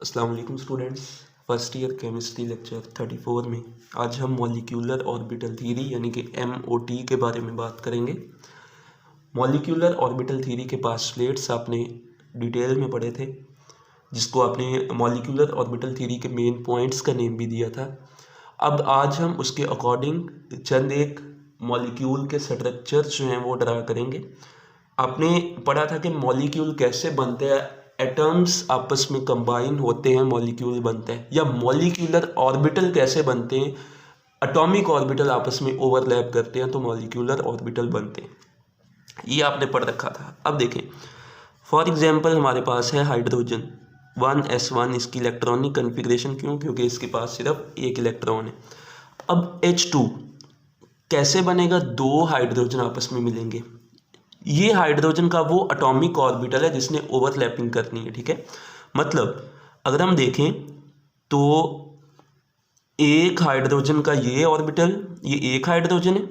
अस्सलाम वालेकुम students. First year chemistry lecture 34 में आज हम मॉलिक्यूलर ऑर्बिटल थ्योरी यानी कि MOT के बारे में बात करेंगे। मॉलिक्यूलर ऑर्बिटल थ्योरी के पास्टलेट्स आपने डिटेल में पढ़े थे, जिसको आपने मॉलिक्यूलर ऑर्बिटल थ्योरी के मेन पॉइंट्स का नेम भी दिया था। अब आज हम उसके अकॉर्डिंग चंद एक मॉलिक्यूल के स्ट्रक्चर जो हैं वो ड्रा करेंगे। आपने पढ़ा था कि मॉलिक्यूल कैसे बनते हैं, एटम्स आपस में कंबाइन होते हैं मॉलिक्यूल बनते हैं, या मॉलिक्यूलर ऑर्बिटल कैसे बनते हैं, एटॉमिक ऑर्बिटल आपस में ओवरलैप करते हैं तो मॉलिक्यूलर ऑर्बिटल बनते हैं। ये आपने पढ़ रखा था। अब देखें, फॉर एग्जांपल हमारे पास है हाइड्रोजन 1s1। इसकी इलेक्ट्रॉनिक कन्फिग्रेशन क्यों? क्योंकि इसके पास सिर्फ एक इलेक्ट्रॉन है। अब H2 कैसे बनेगा? दो हाइड्रोजन आपस में मिलेंगे। ये हाइड्रोजन का वो एटॉमिक ऑर्बिटल है जिसने ओवरलैपिंग करनी है, ठीक है। मतलब अगर हम देखें तो एक हाइड्रोजन का ये ऑर्बिटल, ये एक हाइड्रोजन है,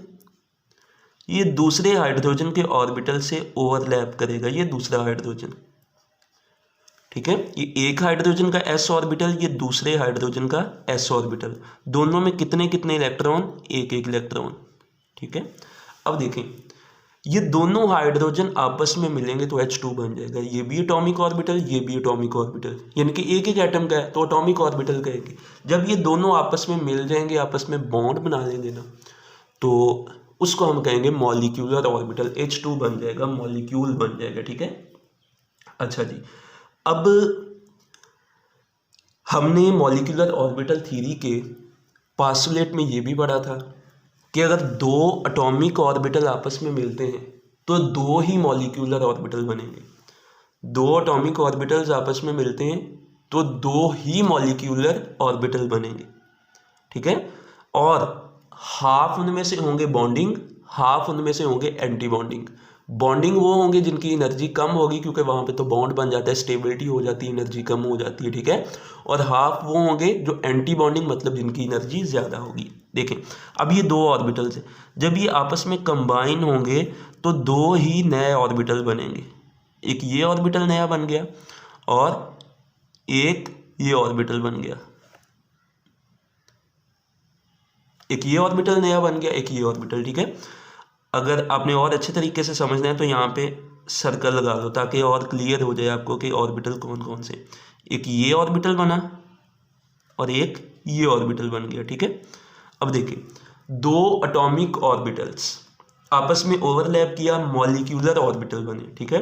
ये दूसरे हाइड्रोजन के ऑर्बिटल से ओवरलैप करेगा, ये दूसरा हाइड्रोजन, ठीक है। ये एक हाइड्रोजन का s ऑर्बिटल, ये दूसरे हाइड्रोजन का s ऑर्बिटल, दोनों में कितने कितने इलेक्ट्रॉन? एक एक इलेक्ट्रॉन, ठीक है। अब देखें, ये दोनों हाइड्रोजन आपस में मिलेंगे तो H2 बन जाएगा। ये भी एटॉमिक ऑर्बिटल, ये भी एटॉमिक ऑर्बिटल, यानी कि एक एक एटम का है तो एटॉमिक ऑर्बिटल कहेंगे। जब ये दोनों आपस में मिल जाएंगे, आपस में बॉन्ड बना लेंगे ना, तो उसको हम कहेंगे मॉलिक्यूलर ऑर्बिटल। H2 बन जाएगा, मॉलिक्यूल बन जाएगा, ठीक है। अच्छा जी, अब हमने मॉलिक्यूलर ऑर्बिटल थ्योरी के पास्टुलेट में ये भी पढ़ा था कि अगर दो एटॉमिक ऑर्बिटल आपस में मिलते हैं तो दो ही मॉलिक्यूलर ऑर्बिटल बनेंगे। दो एटॉमिक ऑर्बिटल्स आपस में मिलते हैं तो दो ही मॉलिक्यूलर ऑर्बिटल बनेंगे, ठीक है। और हाफ उनमें से होंगे बॉन्डिंग, हाफ उनमें से होंगे एंटी बॉन्डिंग। बॉन्डिंग वो होंगे जिनकी एनर्जी कम होगी, क्योंकि वहाँ पे तो बॉन्ड बन जाता है, स्टेबिलिटी हो जाती है, एनर्जी कम हो जाती है, ठीक है। और हाफ वो होंगे जो एंटी बॉन्डिंग, मतलब जिनकी एनर्जी ज़्यादा होगी। देखें, अब ये दो ऑर्बिटल्स हैं, जब ये आपस में कंबाइन होंगे तो दो ही नए ऑर्बिटल बनेंगे। एक ये ऑर्बिटल नया बन गया और एक ये ऑर्बिटल बन गया। एक ये ऑर्बिटल नया बन गया, एक ये ऑर्बिटल, ठीक है। अगर आपने और अच्छे तरीके से समझना है तो यहाँ पे सर्कल लगा दो ताकि और क्लियर हो जाए आपको कि ऑर्बिटल कौन कौन से। एक ये ऑर्बिटल बना और एक ये ऑर्बिटल बन गया, ठीक है। अब देखिए, दो एटॉमिक ऑर्बिटल्स आपस में ओवरलैप किया, मॉलिक्यूलर ऑर्बिटल बने, ठीक है।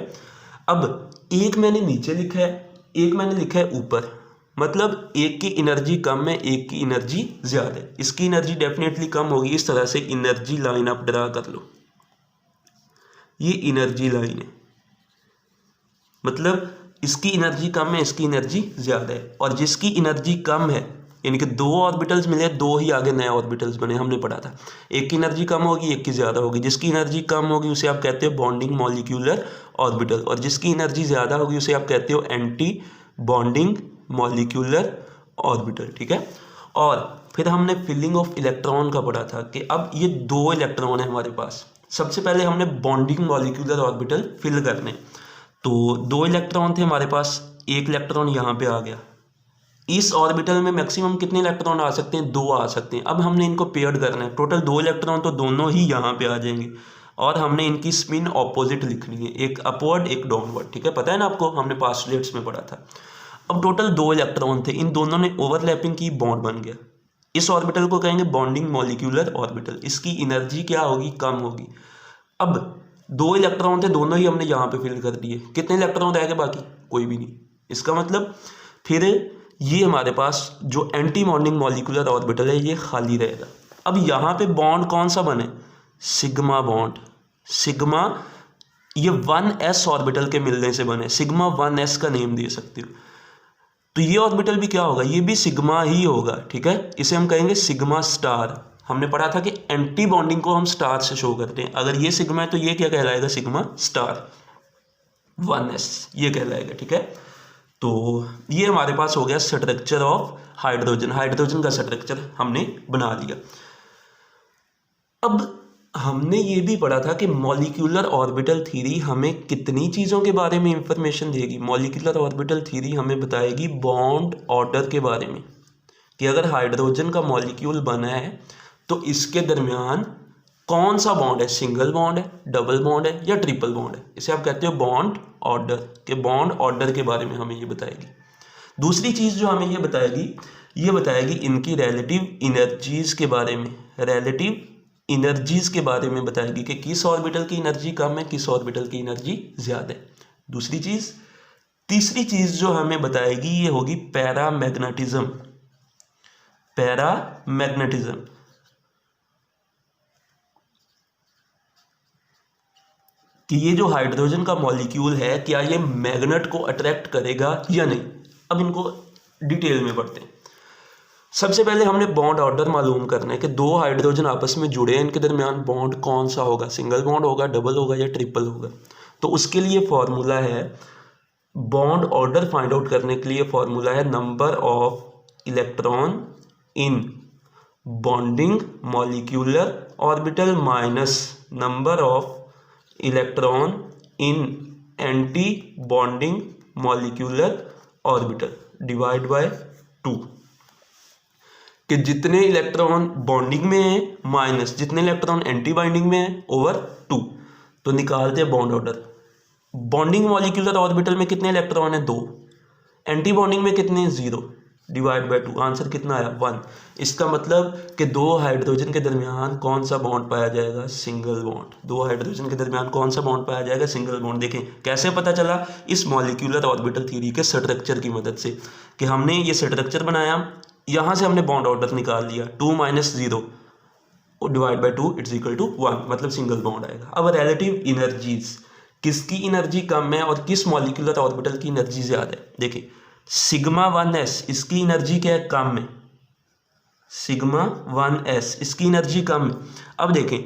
अब एक मैंने नीचे लिखा है, एक मैंने लिखा है ऊपर। मतलब एक की एनर्जी कम है, एक की एनर्जी ज़्यादा है। इसकी एनर्जी डेफिनेटली कम होगी। इस तरह से एनर्जी लाइन आप ड्रा कर लो। ये एनर्जी लाइन है, मतलब इसकी एनर्जी कम है, इसकी एनर्जी ज़्यादा है। और जिसकी एनर्जी कम है, यानी कि दो ऑर्बिटल्स मिले, दो ही आगे नए ऑर्बिटल्स बने, हमने पढ़ा था। एक की एनर्जी कम होगी, एक की ज़्यादा होगी। जिसकी एनर्जी कम होगी उसे आप कहते हो बॉन्डिंग मॉलिक्यूलर ऑर्बिटल, और जिसकी एनर्जी ज़्यादा होगी उसे आप कहते हो एंटी बॉन्डिंग मॉलिक्यूलर ऑर्बिटल, ठीक है। और फिर हमने फिलिंग ऑफ इलेक्ट्रॉन का पढ़ा था कि अब ये दो इलेक्ट्रॉन है हमारे पास। सबसे पहले हमने बॉन्डिंग मॉलिक्यूलर ऑर्बिटल फिल करने, तो दो इलेक्ट्रॉन थे हमारे पास, एक इलेक्ट्रॉन यहाँ पे आ गया। इस ऑर्बिटल में मैक्सिमम कितने इलेक्ट्रॉन आ सकते हैं? दो आ सकते हैं। अब हमने इनको पेयर्ड करना है, टोटल दो इलेक्ट्रॉन, तो दोनों ही यहाँ पे आ जाएंगे और हमने इनकी स्पिन ऑपोजिट लिखनी है, एक अपवर्ड एक डाउनवर्ड, ठीक है। पता है ना आपको, हमने पास्टुलेट्स में पढ़ा था। अब टोटल दो इलेक्ट्रॉन थे, इन दोनों ने ओवरलैपिंग की, बॉन्ड बन गया। इस ऑर्बिटल को कहेंगे बॉन्डिंग मॉलिक्यूलर ऑर्बिटल। इसकी एनर्जी क्या होगी? कम होगी। अब दो इलेक्ट्रॉन थे, दोनों ही हमने यहाँ पे फिल कर दिए। कितने इलेक्ट्रॉन रह गए? बाकी कोई भी नहीं। इसका मतलब फिर ये हमारे पास जो एंटी बॉन्डिंग मॉलिक्यूलर ऑर्बिटल है ये खाली रहेगा। अब यहाँ पे बॉन्ड कौन सा बने? Sigma bond. सिग्मा ये 1s ऑर्बिटल के मिलने से बने, सिग्मा 1s का नेम दे सकते हो। तो ये ऑर्बिटल भी क्या होगा? ये भी सिग्मा ही होगा, ठीक है। इसे हम कहेंगे सिग्मा स्टार। हमने पढ़ा था कि एंटी बॉन्डिंग को हम स्टार से शो करते हैं। अगर ये सिग्मा है तो ये क्या कहलाएगा? सिग्मा स्टार 1s, ये कहलाएगा, ठीक है। तो ये हमारे पास हो गया स्ट्रक्चर ऑफ हाइड्रोजन। हाइड्रोजन का स्ट्रक्चर हमने बना लिया। अब हमने ये भी पढ़ा था कि मॉलिक्यूलर ऑर्बिटल थ्योरी हमें कितनी चीज़ों के बारे में इंफॉर्मेशन देगी। मॉलिक्यूलर ऑर्बिटल थ्योरी हमें बताएगी बॉन्ड ऑर्डर के बारे में, कि अगर हाइड्रोजन का मॉलिक्यूल बना है तो इसके दरमियान कौन सा बॉन्ड है, सिंगल बॉन्ड है, डबल बॉन्ड है या ट्रिपल बॉन्ड है। इसे आप कहते हो बॉन्ड ऑर्डर, के बॉन्ड ऑर्डर के बारे में हमें ये बताएगी। दूसरी चीज़ जो हमें ये बताएगी इनकी रिलेटिव इनर्जीज के बारे में, रिलेटिव इनर्जीज के बारे में बताएगी कि किस ऑर्बिटल की एनर्जी कम है, किस ऑर्बिटल की एनर्जी ज़्यादा है। दूसरी चीज़, तीसरी चीज़ जो हमें बताएगी ये होगी पैरामैग्नेटिज्म। पैरामैग्नेटिज्म कि ये जो हाइड्रोजन का मॉलिक्यूल है क्या ये मैग्नेट को अट्रैक्ट करेगा या नहीं। अब इनको डिटेल में पढ़ते हैं। सबसे पहले हमने बॉन्ड ऑर्डर मालूम करना है कि दो हाइड्रोजन आपस में जुड़े हैं, इनके दरमियान बॉन्ड कौन सा होगा, सिंगल बॉन्ड होगा, डबल होगा या ट्रिपल होगा। तो उसके लिए फॉर्मूला है, बॉन्ड ऑर्डर फाइंड आउट करने के लिए फॉर्मूला है number of electron in bonding molecular orbital minus number of electron in anti bonding molecular orbital divide by 2, कि जितने इलेक्ट्रॉन बॉन्डिंग में है माइनस जितने इलेक्ट्रॉन एंटी बाइंडिंग में है ओवर 2। तो निकालते हैं bond order. Bonding molecular orbital में कितने इलेक्ट्रॉन है, 2। एंटी बॉन्डिंग में कितने, 0 डिवाइड बाय 2। आंसर कितना आया, 1। इसका मतलब कि दो हाइड्रोजन के दरमियान कौन सा बॉन्ड पाया जाएगा, सिंगल बॉन्ड। दो हाइड्रोजन के दरमियान कौन सा बॉन्ड पाया जाएगा, सिंगल बॉन्ड। देखें कैसे पता चला, इस मॉलिक्यूलर ऑर्बिटल थ्योरी के स्ट्रक्चर की मदद से, कि हमने ये स्ट्रक्चर बनाया, यहाँ से हमने बॉन्ड ऑर्डर निकाल लिया, 2 - 0 divide by 2 it's equal to 1, मतलब सिंगल बॉन्ड आएगा। अब रिलेटिव इनर्जीज, किसकी एनर्जी कम है और किस मॉलिक्यूलर ऑर्बिटल की एनर्जी ज़्यादा है। देखिए सिग्मा 1s इसकी एनर्जी क्या है, कम है। सिग्मा 1s इसकी एनर्जी कम है। अब देखें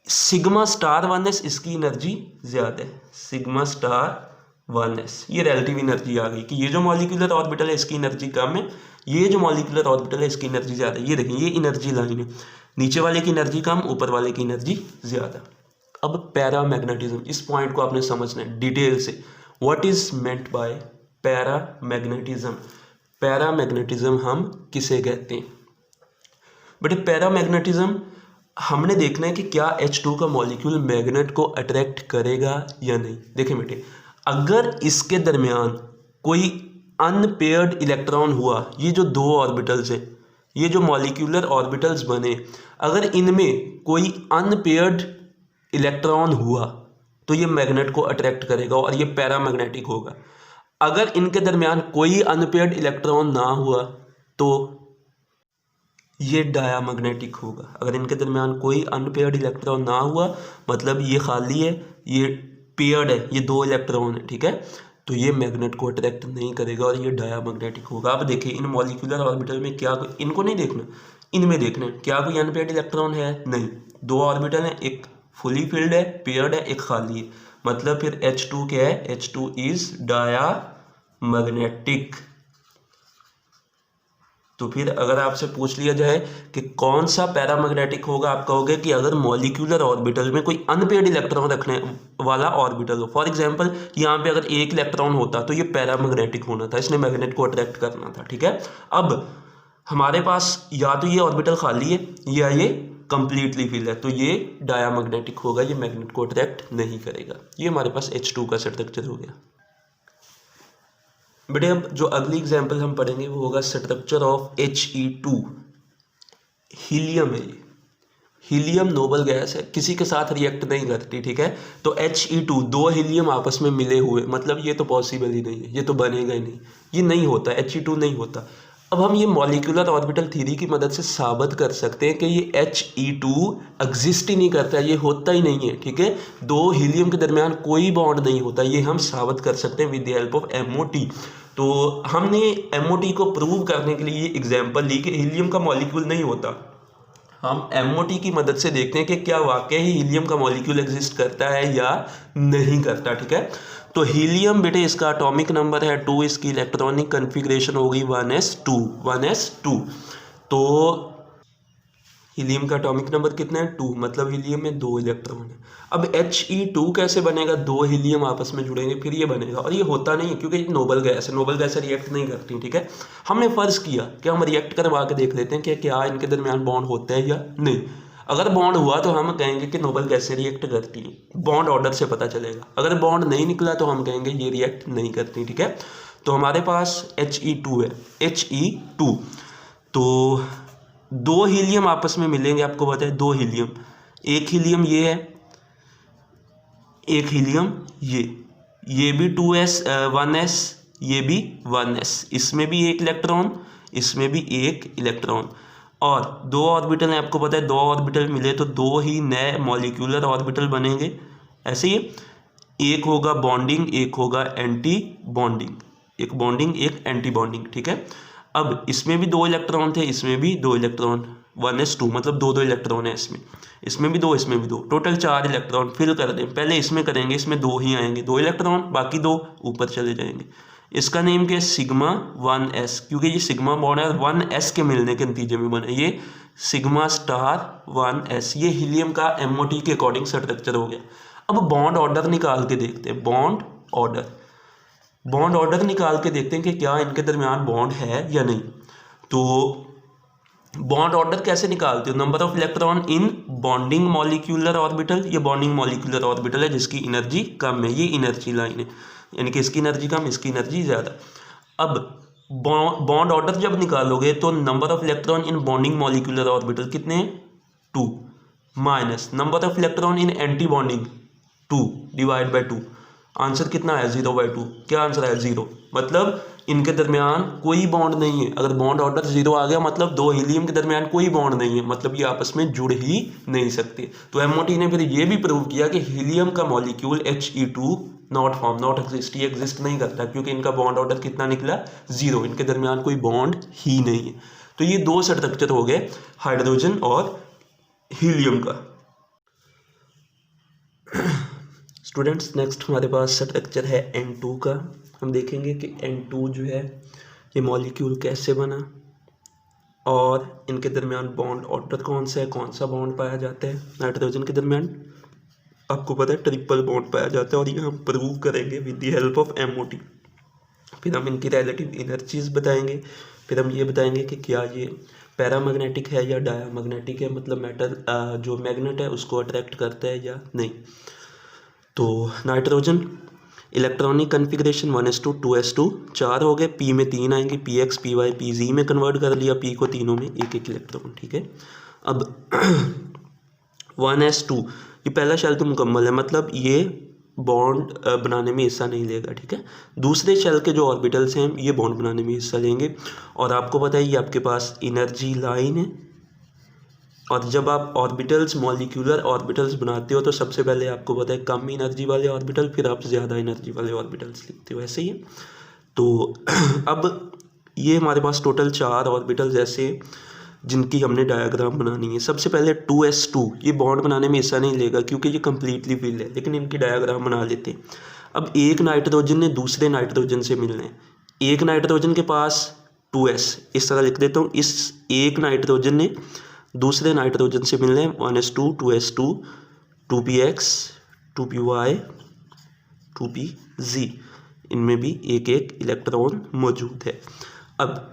सिग्मा स्टार 1s इसकी एनर्जी ज़्यादा है। सिग्मा स्टार 1s ये रिलेटिव एनर्जी आ गई कि ये जो मॉलिक्यूलर ऑर्बिटल है इसकी एनर्जी कम है, ये जो मॉलिक्यूलर ऑर्बिटल है इसकी एनर्जी ज़्यादा है। ये देखें ये एनर्जी लाइन है, नीचे वाले की एनर्जी कम, ऊपर वाले की एनर्जी ज़्यादा। अब पैरामैग्नेटिज्म, इस पॉइंट को आपने समझना है डिटेल से। What is meant by paramagnetism. Paramagnetism हम किसे कहते हैं बेटे, पैरामैग्नेटिज्म हमने देखना है कि क्या H2 का मॉलिक्यूल मैग्नेट को अट्रैक्ट करेगा या नहीं। देखें बेटे, अगर इसके दरमियान कोई अनपेयर्ड इलेक्ट्रॉन हुआ, ये जो दो ऑर्बिटल्स हैं, ये जो मॉलिक्यूलर ऑर्बिटल्स बने, अगर इनमें कोई अनपेयर्ड इलेक्ट्रॉन हुआ तो ये मैग्नेट को अट्रैक्ट करेगा और ये पैरामैग्नेटिक होगा। अगर इनके दरमियान कोई अनपेयर्ड इलेक्ट्रॉन ना हुआ तो ये डायामैग्नेटिक होगा। अगर इनके दरमियान कोई अनपेयर्ड इलेक्ट्रॉन ना हुआ मतलब ये खाली है, ये पेयर्ड है, ये दो इलेक्ट्रॉन है, ठीक है, तो ये मैग्नेट को अट्रैक्ट नहीं करेगा और ये डायामैग्नेटिक होगा। अब देखिए इन मॉलिक्यूलर ऑर्बिटल में क्या, इनको नहीं देखना, इनमें देखना है क्या कोई अनपेयर्ड इलेक्ट्रॉन है, नहीं। दो ऑर्बिटल हैं, एक फुली फिल्ड है, पेयर्ड है, एक खाली है, मतलब फिर H2 क्या है, H2 इज डायामैग्नेटिक। तो फिर अगर आपसे पूछ लिया जाए कि कौन सा पैरामैग्नेटिक होगा, आप कहोगे कि अगर मॉलिक्यूलर ऑर्बिटल में कोई अनपेयर्ड इलेक्ट्रॉन रखने वाला ऑर्बिटल हो। फॉर एग्जांपल यहाँ पे अगर एक इलेक्ट्रॉन होता तो ये पैरामैग्नेटिक होना था, इसने मैग्नेट को अट्रैक्ट करना था, ठीक है। अब हमारे पास या तो ये ऑर्बिटल खाली है या ये कंप्लीटली फिल है, तो ये डायामैग्नेटिक होगा, ये मैग्नेट को अट्रैक्ट नहीं करेगा। ये हमारे पास H2 का स्ट्रक्चर हो गया बेटे। अब जो अगली एग्जांपल हम पढ़ेंगे वो होगा स्ट्रक्चर ऑफ He2। हीलियम है, ये हीलियम नोबल गैस है, किसी के साथ रिएक्ट नहीं करती, ठीक है। तो He2 दो हीलियम आपस में मिले हुए, मतलब ये तो पॉसिबल ही नहीं है, ये तो बनेगा ही नहीं, ये नहीं होता, He2 नहीं होता। अब हम ये मॉलिक्यूलर ऑर्बिटल थ्योरी की मदद से साबित कर सकते हैं कि ये He2 एग्जिस्ट ही नहीं करता, ये होता ही नहीं है, ठीक है। दो हीलियम के दरमियान कोई बॉन्ड नहीं होता, ये हम साबित कर सकते हैं with the help of MOT। तो हमने MOT को प्रूव करने के लिए ये एग्जाम्पल ली कि हीलियम का मॉलिक्यूल नहीं होता। हम MOT की मदद से देखते हैं कि क्या वाकई ही हीलियम का मॉलिक्यूल एग्जिस्ट करता है या नहीं करता, ठीक है। तो हीलियम बेटे इसका एटॉमिक नंबर है 2, इसकी इलेक्ट्रॉनिक कन्फिग्रेशन होगी 1s2। तो हीलियम का एटॉमिक नंबर कितना है 2, मतलब हीलियम में 2 इलेक्ट्रॉन है। अब He2 कैसे बनेगा, 2 हीलियम आपस में जुड़ेंगे फिर ये बनेगा, और ये होता नहीं है क्योंकि नोबल गैस है, नोबल गैस रिएक्ट नहीं करती, ठीक है। हमने फर्ज किया कि हम रिएक्ट करवा के देख लेते हैं कि क्या इनके दरमियान बॉन्ड होता है या नहीं। अगर बॉन्ड हुआ तो हम कहेंगे कि नोबल गैस रिएक्ट करती है, बॉन्ड ऑर्डर से पता चलेगा। अगर बॉन्ड नहीं निकला तो हम कहेंगे ये रिएक्ट नहीं करती, ठीक है। तो हमारे पास He2 है, He2, तो 2 हीलियम आपस में मिलेंगे, आपको पता है 2 हीलियम, एक हीलियम ये है, एक हीलियम ये भी 2s 1s, ये भी 1s, इसमें भी एक इलेक्ट्रॉन, इसमें भी एक इलेक्ट्रॉन, और 2 ऑर्बिटल हैं, आपको पता है 2 ऑर्बिटल मिले तो 2 ही नए मॉलिक्यूलर ऑर्बिटल बनेंगे। ऐसे ही एक होगा बॉन्डिंग, एक होगा एंटी बॉन्डिंग, एक बॉन्डिंग एक एंटी बॉन्डिंग, ठीक है। अब इसमें भी 2 इलेक्ट्रॉन थे, इसमें भी 2 इलेक्ट्रॉन, 1s2, मतलब 2 इलेक्ट्रॉन है इसमें भी 2, इसमें भी 2, टोटल 4 इलेक्ट्रॉन फिल कर दें। पहले इसमें करेंगे, इसमें 2 ही आएंगे, 2 इलेक्ट्रॉन, बाकी 2 ऊपर चले जाएंगे। इसका नेम क्या है, सिग्मा 1s, क्योंकि ये सिग्मा बॉन्ड है 1s के मिलने के नतीजे में बने, ये सिग्मा स्टार 1s, ये हीलियम का MOT के अकॉर्डिंग स्ट्रक्चर हो गया। अब बॉन्ड ऑर्डर निकाल के देखते हैं, बॉन्ड ऑर्डर निकाल के देखते हैं कि क्या इनके दरमियान बॉन्ड है या नहीं। तो बॉन्ड ऑर्डर कैसे निकालते हो, number of electron in bonding molecular orbital, ये बॉन्डिंग मॉलिक्यूलर ऑर्बिटल है जिसकी एनर्जी कम है, ये एनर्जी लाइन है, यानी कि इसकी एनर्जी कम, इसकी एनर्जी ज़्यादा। अब बॉन्ड ऑर्डर जब निकालोगे तो number of electron in bonding molecular orbital कितने हैं, 2, minus number of electron in anti bonding 2 divide by 2, answer कितना है 0/2। क्या आंसर है 0, मतलब इनके दरमियान कोई बॉन्ड नहीं है। अगर बॉन्ड ऑर्डर 0 आ गया मतलब 2 हीलियम के दरमियान कोई बॉन्ड नहीं है, मतलब ये आपस में जुड़ ही नहीं सकते। तो MOT ने फिर ये भी प्रूव किया कि हीलियम का मॉलिक्यूल He2 नॉट एग्जिस्ट, ये एग्जिस्ट नहीं करता क्योंकि इनका बॉन्ड ऑर्डर कितना निकला 0, इनके दरमियान कोई बॉन्ड ही नहीं है। तो ये 2 स्ट्रक्चर हो गए हाइड्रोजन और हीलियम का। स्टूडेंट्स नेक्स्ट हमारे पास स्ट्रक्चर है N2 का। हम देखेंगे कि N2 जो है ये मॉलिक्यूल कैसे बना और इनके दरमियान बॉन्ड ऑर्डर कौन सा है, कौन सा बॉन्ड पाया जाता है। नाइट्रोजन के दरमियान आपको पता है ट्रिपल बॉन्ड पाया जाता है और ये हम प्रूव करेंगे with the help of MOT। फिर हम इनकी रिलेटिव एनर्जीज बताएंगे, फिर हम ये बताएंगे कि क्या ये पैरामैग्नेटिक है या डायामैग्नेटिक है, मतलब मैटर जो मैग्नेट है उसको अट्रैक्ट करता है या नहीं। तो nitrogen electronic configuration 1s2 2s2 4 हो गए, P में 3 आएंगे, PX PY PZ में कन्वर्ट कर लिया, P को तीनों में एक एक इलेक्ट्रॉन, ठीक है। अब 1s2 ये पहला शेल तो मुकम्मल है, मतलब ये बॉन्ड बनाने में हिस्सा नहीं लेगा, ठीक है। दूसरे शेल के जो ऑर्बिटल्स हैं ये बॉन्ड बनाने में हिस्सा लेंगे, और आपको पता है ये आपके पास एनर्जी लाइन है। और जब आप ऑर्बिटल्स मॉलिक्यूलर ऑर्बिटल्स बनाते हो तो सबसे पहले आपको पता है कम एनर्जी वाले ऑर्बिटल, फिर आप ज़्यादा एनर्जी वाले ऑर्बिटल्स लिखते हो, ऐसे ही है। तो अब ये हमारे पास टोटल 4 ऑर्बिटल्स ऐसे जिनकी हमने डायग्राम बनानी है। सबसे पहले 2s2 ये बॉन्ड बनाने में हिस्सा नहीं लेगा क्योंकि ये कम्प्लीटली फिल है, लेकिन इनकी डायग्राम बना लेते हैं। अब एक नाइट्रोजन ने दूसरे नाइट्रोजन से मिलना है, एक नाइट्रोजन के पास 2s, इस तरह लिख देता हूँ, इस एक नाइट्रोजन ने दूसरे नाइट्रोजन से मिलने 1s2 2s2 2px 2py 2pz, इनमें भी एक एक इलेक्ट्रॉन मौजूद है। अब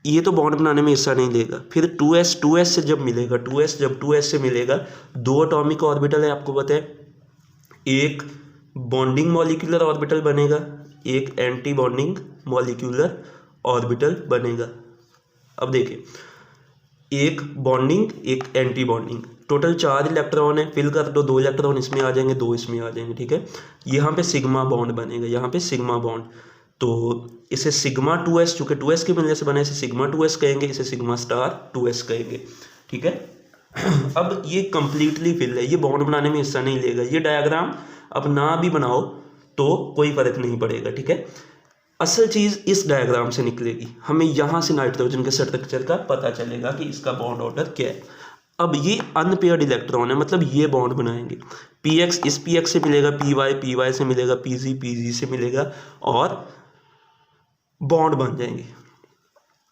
ये तो बॉन्ड बनाने में हिस्सा नहीं लेगा। फिर 2s से जब मिलेगा, 2s से मिलेगा 2 एटॉमिक ऑर्बिटल है, आपको पता है, एक बॉन्डिंग मॉलिक्यूलर ऑर्बिटल बनेगा, एक एंटी बॉन्डिंग मॉलिक्यूलर ऑर्बिटल बनेगा। अब देखिए, एक बॉन्डिंग एक एंटी बॉन्डिंग, टोटल 4 इलेक्ट्रॉन है, फिल कर दो, 2 इलेक्ट्रॉन इसमें आ जाएंगे, 2 इसमें आ जाएंगे, ठीक है। यहाँ पे सिग्मा बॉन्ड बनेगा, यहाँ पे सिग्मा बॉन्ड, तो इसे सिग्मा 2s, चूँकि 2s के मिलने से बने इसे सिग्मा 2s कहेंगे, इसे सिग्मा स्टार 2s कहेंगे, ठीक है। अब ये कंप्लीटली फिल है, ये बॉन्ड बनाने में हिस्सा नहीं लेगा। ये डायग्राम अब ना भी बनाओ तो कोई फर्क नहीं पड़ेगा, ठीक है। असल चीज़ इस डायग्राम से निकलेगी, हमें यहाँ से नाइट्रोजन के स्ट्रक्चर का पता चलेगा कि इसका बॉन्ड ऑर्डर क्या है। अब ये अनपेयर्ड इलेक्ट्रॉन है, मतलब ये बॉन्ड बनाएंगे, PX इस PX से मिलेगा, PY से मिलेगा, PZ से मिलेगा और बॉन्ड बन जाएंगे।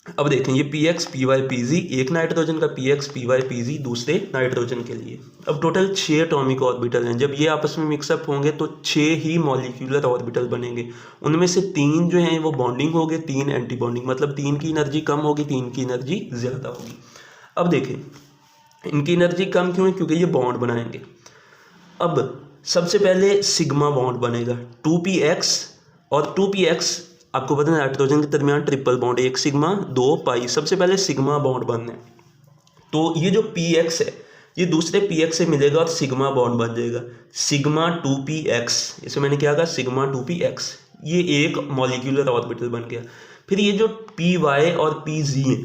अब देखें ये P X P Y P G, एक नाइट्रोजन का P X P Y P G दूसरे नाइट्रोजन के लिए। अब टोटल 6 एटॉमिक ऑर्बिटल हैं। जब ये आपस में मिक्सअप होंगे तो 6 ही मॉलिक्यूलर ऑर्बिटल बनेंगे। उनमें से 3 जो हैं वो बॉन्डिंग होंगे, 3 एंटी बॉन्डिंग, मतलब 3 की एनर्जी कम होगी, 3 की एनर्जी ज़्यादा होगी। अब देखें इनकी एनर्जी कम क्यों है, क्योंकि ये बॉन्ड बनाएंगे। अब सबसे पहले सिग्मा बॉन्ड बनेगा 2px, और 2px आपको पता है नाइट्रोजन के दरमियान ट्रिपल बॉन्ड, 1 सिग्मा 2 पाई। सबसे पहले सिग्मा बॉन्ड बनना है, तो ये जो px है ये दूसरे px से मिलेगा और सिग्मा बॉन्ड बन जाएगा, सिग्मा 2px। इसे मैंने क्या कहा, सिग्मा 2px, ये एक मॉलिक्यूलर ऑर्बिटल बन गया। फिर ये जो py और pz है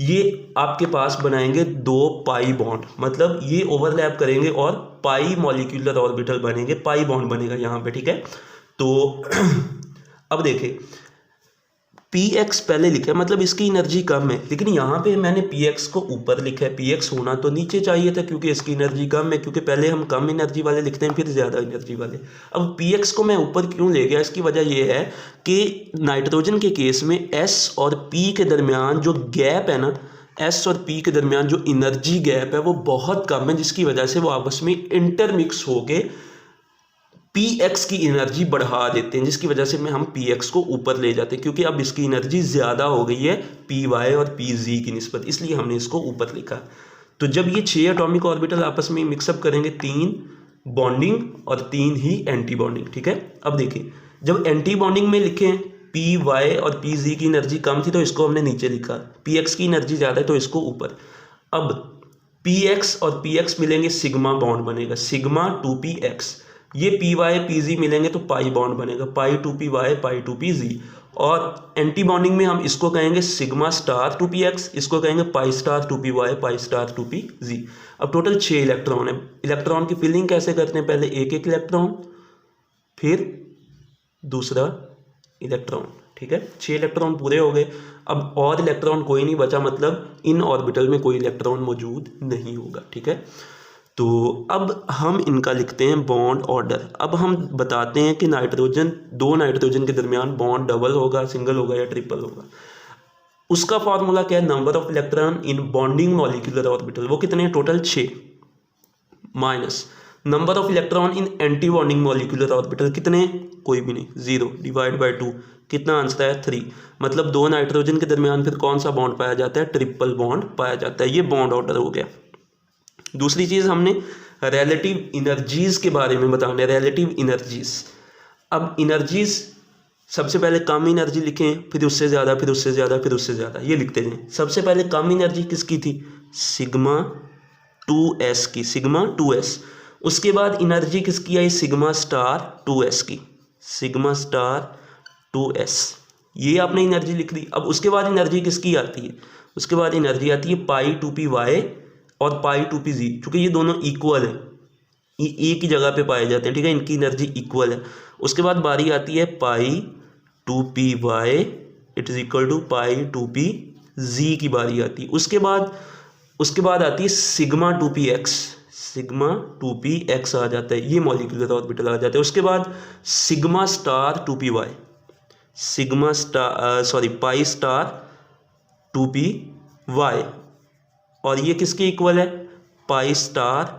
ये आपके पास बनाएंगे 2 पाई बॉन्ड, मतलब ये ओवरलैप करेंगे और पाई मॉलिक्यूलर ऑर्बिटल बनेंगे, पाई बॉन्ड बनेगा यहाँ पे, ठीक है। तो अब देखें px पहले लिखा है, मतलब इसकी एनर्जी कम है, लेकिन यहाँ पे मैंने px को ऊपर लिखा है, px होना तो नीचे चाहिए था क्योंकि इसकी एनर्जी कम है, क्योंकि पहले हम कम एनर्जी वाले लिखते हैं फिर ज़्यादा एनर्जी वाले। अब px को मैं ऊपर क्यों ले गया, इसकी वजह यह है कि नाइट्रोजन के केस में s और p के दरमियान जो गैप है ना, s और p के दरमियान जो एनर्जी गैप है वो बहुत कम है, जिसकी वजह से वो आपस में इंटरमिक्स होके px की एनर्जी बढ़ा देते हैं, जिसकी वजह से हम px को ऊपर ले जाते हैं, क्योंकि अब इसकी एनर्जी ज़्यादा हो गई है py और pz की निस्बत, इसलिए हमने इसको ऊपर लिखा। तो जब ये 6 एटॉमिक ऑर्बिटल आपस में मिक्सअप करेंगे, 3 बॉन्डिंग और 3 ही एंटी बॉन्डिंग, ठीक है। अब देखिए जब एंटी बॉन्डिंग में लिखें py और pz की एनर्जी कम थी तो इसको हमने नीचे लिखा, px की एनर्जी ज़्यादा है तो इसको ऊपर। अब px और px मिलेंगे, सिग्मा बॉन्ड बनेगा, सिग्मा 2px। ये py pz मिलेंगे तो पाई बॉन्ड बनेगा, पाई 2py पाई 2pz। और एंटी बॉन्डिंग में हम इसको कहेंगे सिग्मा स्टार 2px, इसको कहेंगे pi star 2py pi star 2pz। अब टोटल 6 इलेक्ट्रॉन है। इलेक्ट्रॉन की फिलिंग कैसे करते हैं, पहले एक एक इलेक्ट्रॉन फिर दूसरा इलेक्ट्रॉन, ठीक है। 6 इलेक्ट्रॉन पूरे हो गए। अब और इलेक्ट्रॉन कोई नहीं बचा, मतलब इन ऑर्बिटल में कोई इलेक्ट्रॉन मौजूद नहीं होगा, ठीक है। तो अब हम इनका लिखते हैं बॉन्ड ऑर्डर। अब हम बताते हैं कि दो नाइट्रोजन के दरमियान बॉन्ड डबल होगा, सिंगल होगा या ट्रिपल होगा। उसका फॉर्मूला क्या है, number of electron in bonding molecular orbital, वो कितने हैं, total 6, minus number of electron in anti bonding molecular orbital कितने, कोई भी नहीं, 0 डिवाइड बाय 2, कितना आंसर है 3। मतलब 2 नाइट्रोजन के दरमियान फिर कौन सा बॉन्ड पाया जाता है, ट्रिपल बॉन्ड पाया जाता है। ये बॉन्ड ऑर्डर हो गया। दूसरी चीज़ हमने रिलेटिव एनर्जीज के बारे में बताना है, रिलेटिव एनर्जीज। अब एनर्जीज सबसे पहले कम एनर्जी लिखें, फिर उससे ज़्यादा, फिर उससे ज़्यादा, फिर उससे ज़्यादा, ये लिखते जाएं। सबसे पहले कम एनर्जी किसकी थी, सिग्मा 2s की, सिग्मा 2s। उसके बाद एनर्जी किसकी आई, सिग्मा स्टार 2s की, सिग्मा स्टार 2s। ये आपने एनर्जी लिख दी। अब उसके बाद एनर्जी किसकी आती है, उसके बाद एनर्जी आती है पाई 2py और पाई 2pz, क्योंकि ये दोनों इक्वल है, ये एक ही जगह पे पाए जाते हैं, ठीक है, इनकी एनर्जी इक्वल है। उसके बाद बारी आती है pi 2py it is equal to pi 2pz की बारी आती है। उसके बाद आती है सिग्मा 2px, सिग्मा 2px आ जाता है, ये मॉलिक्यूलर ऑर्बिटल आ जाता है। उसके बाद sigma star 2py, sigma star pi star 2py, और ये किसके इक्वल है, पाई स्टार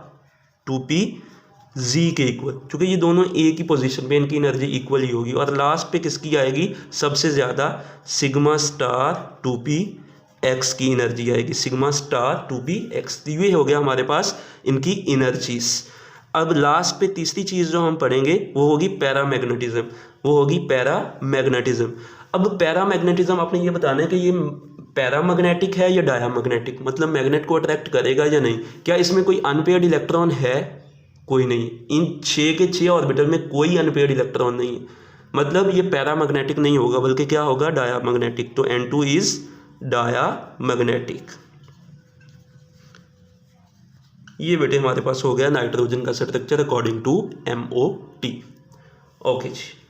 2pz के इक्वल, क्योंकि ये दोनों एक ही पोजीशन पे, इनकी एनर्जी इक्वल ही होगी। और लास्ट पे किसकी आएगी, सबसे ज़्यादा सिग्मा स्टार 2px की एनर्जी आएगी, सिग्मा स्टार 2px। ये हो गया हमारे पास इनकी एनर्जीज। अब लास्ट पे तीसरी चीज़ जो हम पढ़ेंगे वो होगी पैरामैग्नेटिज्म, वो होगी पैरामैग्नेटिज्म। अब पैरामैग्नेटिज्म आपने ये बताना है कि ये पैरामैग्नेटिक है या डायामैग्नेटिक, मतलब मैग्नेट को अट्रैक्ट करेगा या नहीं। क्या इसमें कोई अनपेयर्ड इलेक्ट्रॉन है, कोई नहीं। इन 6 के 6 ऑर्बिटल में कोई अनपेयर्ड इलेक्ट्रॉन नहीं है, मतलब ये पैरामैग्नेटिक नहीं होगा, बल्कि क्या होगा, डायामैग्नेटिक। तो N2 इज डायामैग्नेटिक। ये बेटे हमारे पास हो गया नाइट्रोजन का structure according to MOT। Okay ji.